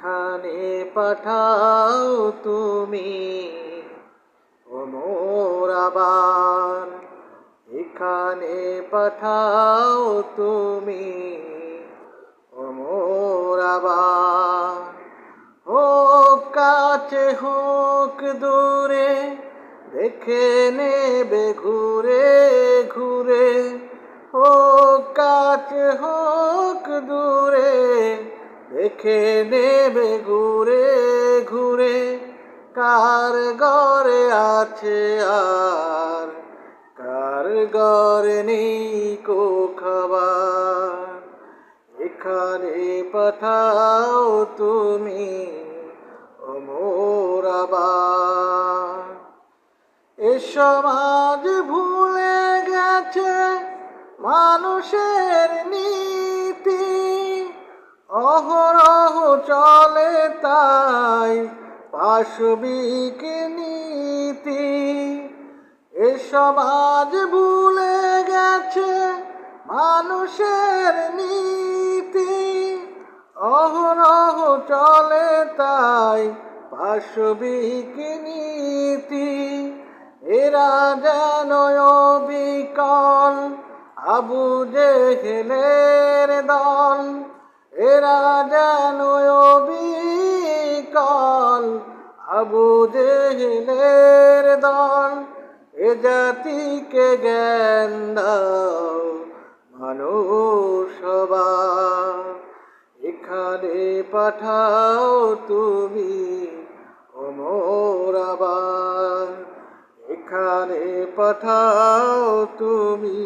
এখানে পাঠাও তুমি ও মোর আবার, এখানে পাঠাও তুমি ও মোর আবার। হোক কাছে হোক দূরে, দেখে নেবে ঘুরে ঘুরে। হোক কাছে হোক দূরে, দেখে নেবে ঘুরে ঘুরে। কার ঘরে আছে আর কার ঘরে নেই কো খাবার, এখানে পাঠাও তুমি ও মোর আবার। এ সমাজ ভুলে গেছে মানুষের নীতি, অহরহ চলে তাই পাশবিক নীতি। এ সমাজ ভুলে গেছে মানুষের নীতি, অহরহ চলে তাই পাশবিক নীতি। এরা যেন অবিকল আবু জেহেলের দল, এরা যেন অবিকল আবু জেহেলের দল। এ জাতিকে জ্ঞান দাও মানুষ হবার, এখানে পাঠাও তুমি ও মোর আবার, এখানে পাঠাও তুমি।